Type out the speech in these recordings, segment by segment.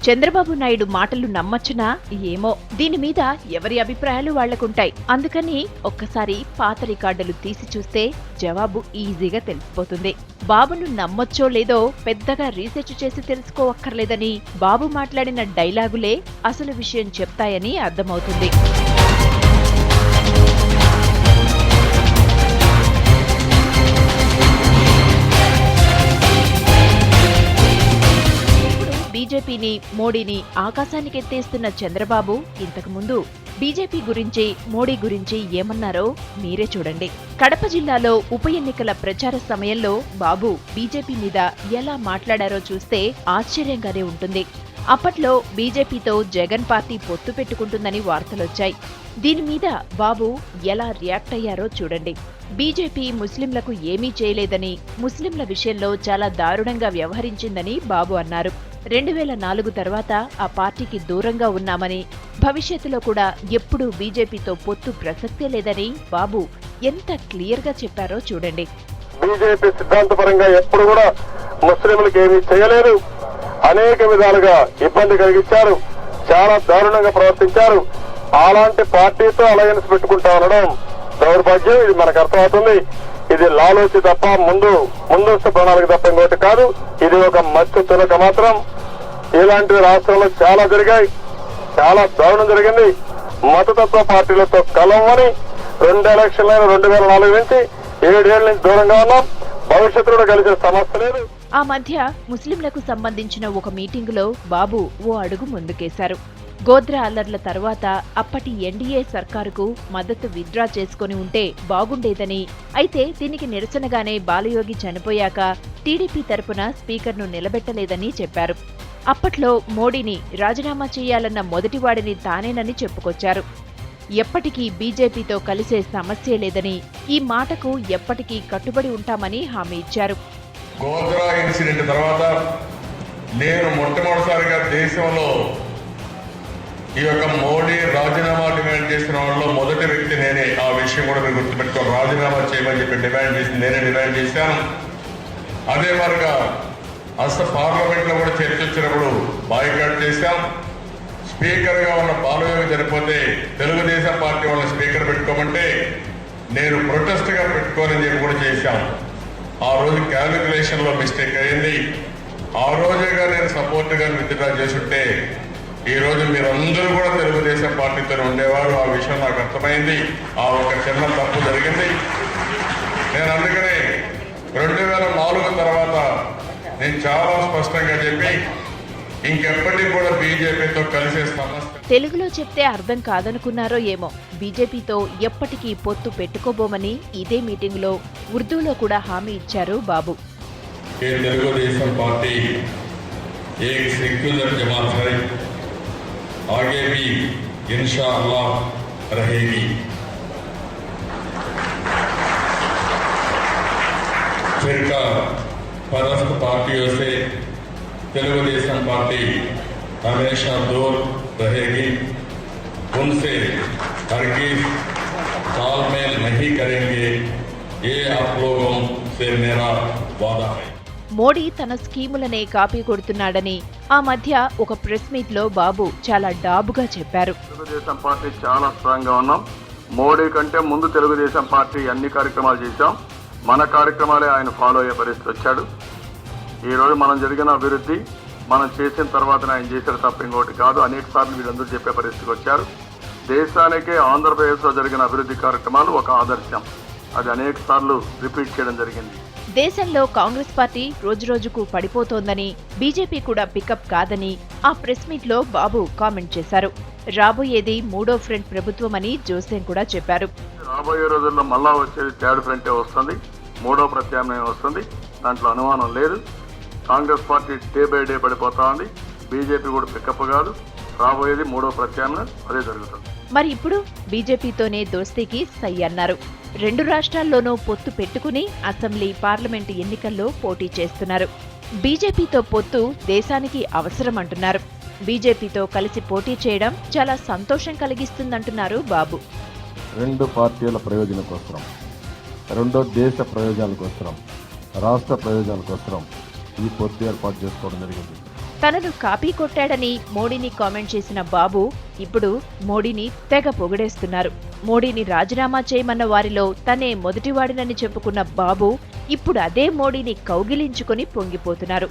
చంద్రబాబు నాయుడు మాటలు నమ్మచ్చునా ఏమో, దీని మీద ఎవరి అభిప్రాయాలు వాళ్లకుంటాయి. అందుకని ఒక్కసారి పాత రికార్డులు తీసి చూస్తే జవాబు ఈజీగా తెలిసిపోతుంది. బాబును నమ్మొచ్చో లేదో పెద్దగా రీసెర్చ్ చేసి తెలుసుకోవక్కర్లేదని బాబు మాట్లాడిన డైలాగులే అసలు విషయం చెప్తాయని అర్థమవుతుంది. బీజేపీని, మోడీని ఆకాశానికి ఎత్తేస్తున్న చంద్రబాబు ఇంతకుముందు బీజేపీ గురించి, మోడీ గురించి ఏమన్నారో మీరే చూడండి. కడప జిల్లాలో ఉప ఎన్నికల ప్రచార సమయంలో బాబు బీజేపీ మీద ఎలా మాట్లాడారో చూస్తే ఆశ్చర్యంగానే ఉంటుంది. అప్పట్లో బీజేపీతో జగన్ పార్టీ పొత్తు పెట్టుకుంటుందని వార్తలొచ్చాయి. దీని మీద బాబు ఎలా రియాక్ట్ అయ్యారో చూడండి. బీజేపీ ముస్లింలకు ఏమీ చేయలేదని, ముస్లింల విషయంలో చాలా దారుణంగా వ్యవహరించిందని బాబు అన్నారు. 2004 తర్వాత ఆ పార్టీకి దూరంగా ఉన్నామని, భవిష్యత్తులో కూడా ఎప్పుడూ బీజేపీతో పొత్తు ప్రసక్తే లేదని బాబు ఎంత క్లియర్ గా చెప్పారో చూడండి. బీజేపీ సిద్ధాంతపరంగా ఎప్పుడు కూడా ముస్లింలకు ఏమీ చేయలేదు, అనేక విధాలుగా ఇబ్బంది కలిగించారు, చాలా దారుణంగా ప్రవర్తించారు. అలాంటి పార్టీతో అలయన్స్ పెట్టుకుంటా ఉండడం దౌర్భాగ్యం. ఇది మనకు అర్థమవుతుంది. ఇది లాలోచి తప్ప ముందస్తు ప్రణాళిక తప్ప ఇంకోటి కాదు. ఇది ఒక మత్తు తునక మాత్రం. ఇలాంటివి రాష్ట్రంలో చాలా జరిగాయి, చాలా దారుణం జరిగింది. మతతత్వ పార్టీలతో కలవని 2 ఎలక్షన్లైన 2004 నుంచి 7 ఏళ్ల నుంచి దూరంగా ఉన్నాం. భవిష్యత్తులో కలిసే సమస్య లేదు. ఆ మధ్య ముస్లింలకు సంబంధించిన ఒక మీటింగులో బాబు ఓ అడుగు ముందుకేశారు. గోద్రా అల్లర్ల తర్వాత అప్పటి ఎన్డీఏ సర్కారుకు మద్దతు విత్డ్రా చేసుకుని ఉంటే బాగుండేదని, అయితే దీనికి నిరసనగానే బాలయోగి చనిపోయాక టీడీపీ తరపున స్పీకర్ను నిలబెట్టలేదని చెప్పారు. అప్పట్లో మోడీని రాజీనామా చేయాలన్న మొదటివాడిని తానేనని చెప్పుకొచ్చారు. ఎప్పటికీ బీజేపీతో కలిసే సమస్యే లేదని, ఈ మాటకు ఎప్పటికీ కట్టుబడి ఉంటామని హామీ ఇచ్చారు. గోద్రా ఇన్సిడెంట్ తర్వాత నేను మొట్టమొదటిసారిగా దేశంలో ఈ యొక్క మోడీ రాజీనామా డిమాండ్ చేసిన వాళ్ళలో మొదటి వ్యక్తి నేనే. ఆ విషయం కూడా మీరు గుర్తుపెట్టుకోవాలి. రాజీనామా చేయమని చెప్పి నేనే డిమాండ్ చేశాను. అదే మరిగా అసలు పార్లమెంట్లో కూడా చర్చ వచ్చినప్పుడు బాయ్కాట్ చేశాం. స్పీకర్గా ఉన్న బాలయోగి చనిపోతే తెలుగుదేశం పార్టీ వాళ్ళని స్పీకర్ పెట్టుకోమంటే నేను ప్రొటెస్ట్గా పెట్టుకోనని చెప్పి కూడా చేశాం. ఆ రోజు క్యాలిక్యులేషన్లో మిస్టేక్ అయింది. ఆ రోజేగా నేను సపోర్ట్గా విత్డ్రా చేసుంటే ఈ రోజు మీరందరూ కూడా తెలుగుదేశం పార్టీతో ఉండేవారు. ఆ విషయం నాకు అర్థమైంది. ఆ ఒక చిన్న తప్పు జరిగింది. నేను అందుకనే 2004 తర్వాత నేను చాలా స్పష్టంగా చెప్పి ఇంకెప్పటికీ కూడా బీజేపీతో కలిసే సమస్య. తెలుగులో చెప్తే అర్థం కాదనుకున్నారో ఏమో, బీజేపీతో ఎప్పటికీ పొత్తు పెట్టుకోబోమని ఇదే మీటింగులో ఉర్దూలో కూడా హామీ ఇచ్చారు బాబు. తెలుగుదేశం పార్టీ एक सेक्युलर जमात है, आगे भी इंशाअल्लाह रहेगी. फिरका परस्त पार्टियों से तेलुगुदेशम पार्टी हमेशा दूर रहेगी. उनसे हरगिज़ तालमेल नहीं करेंगे. ये आप लोगों से मेरा वादा है. మోడీ తన స్కీములనే కాపీ కొడుతున్నాడని ఆ మధ్య ఒక ప్రెస్ మీట్ లో బాబు చాలా డాబుగా చెప్పారు. తెలుగుదేశం పార్టీ చాలా స్ట్రాంగ్ గా ఉన్నాం. మోడీ కంటే ముందు తెలుగుదేశం పార్టీ అన్ని కార్యక్రమాలు చేశాం. మన కార్యక్రమాలే ఆయన ఫాలో అయ్యే పరిస్థితి వచ్చాడు. ఈ రోజు మనం జరిగిన అభివృద్ధి మనం చేసిన తర్వాత ఆయన చేసిన తప్ప ఇంకోటి కాదు. అనేక సార్లు వీళ్ళందరూ చెప్పే పరిస్థితికి వచ్చారు. దేశానికే ఆంధ్రప్రదేశ్ లో జరిగిన అభివృద్ధి కార్యక్రమాలు ఒక ఆదర్శం. అది అనేక సార్లు రిపీట్ చేయడం జరిగింది. దేశంలో కాంగ్రెస్ పార్టీ రోజురోజుకు పడిపోతోందని, బీజేపీ కూడా పికప్ కాదని ఆ ప్రెస్ మీట్ లో బాబు కామెంట్ చేశారు. రాబోయేది మూడో ఫ్రంట్ ప్రభుత్వమని జోసెన్ కూడా చెప్పారు. రాబోయే రోజుల్లో మళ్ళా వచ్చేది థర్డ్ ఫ్రంటే వస్తుంది, మూడో ప్రత్యామ్నాయం వస్తుంది. దాంట్లో అనుమానం లేదు. Congress party day by day పడిపోతా ఉంది. బీజేపీ కూడా పికప్ కాదు. రాబోయేది మూడో ప్రత్యామ్నాయం, అదే జరుగుతుంది. మరి ఇప్పుడు బీజేపీతోనే దోస్తీకి సై అన్నారు. 2 రాష్ట్రాల్లోనూ పొత్తు పెట్టుకుని అసెంబ్లీ, పార్లమెంటు ఎన్నికల్లో పోటీ చేస్తున్నారు. బీజేపీతో పొత్తు దేశానికి అవసరమంటున్నారు. బీజేపీతో కలిసి పోటీ చేయడం చాలా సంతోషం కలిగిస్తుందంటున్నారు బాబు. 2 పార్టీల ప్రయోజనం కోసం, 2 దేశ ప్రయోజనాల కోసం, రాష్ట్ర ప్రయోజనాల కోసం ఈ పొత్తు ఏర్పాటు చేసుకోవడం జరిగింది. తనను కాపీ కొట్టాడని మోడీని కామెంట్ చేసిన బాబు ఇప్పుడు మోడీని తెగ పొగిడేస్తున్నారు. మోడీని రాజీనామా చేయమన్న వారిలో తనే మొదటివాడినని చెప్పుకున్న బాబు ఇప్పుడు అదే మోడీని కౌగిలించుకుని పొంగిపోతున్నారు.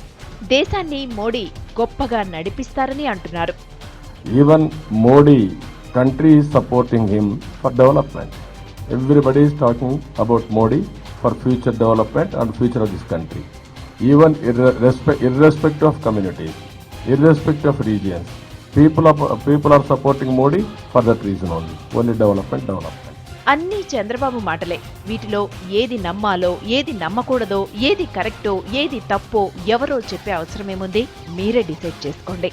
దేశాన్ని మోడీ గొప్పగా నడిపిస్తారని అంటున్నారు. Even Modi country is supporting him for development. Everybody is talking about Modi for future development and future of this country. Even irrespective of communities, irrespective of regions, people are supporting Modi for that reason only development. అన్నీ చంద్రబాబు మాటలే. వీటిలో ఏది నమ్మాలో, ఏది నమ్మకూడదో, ఏది కరెక్టో, ఏది తప్పో ఎవరో చెప్పే అవసరమేముంది? మీరే డిసైడ్ చేసుకోండి.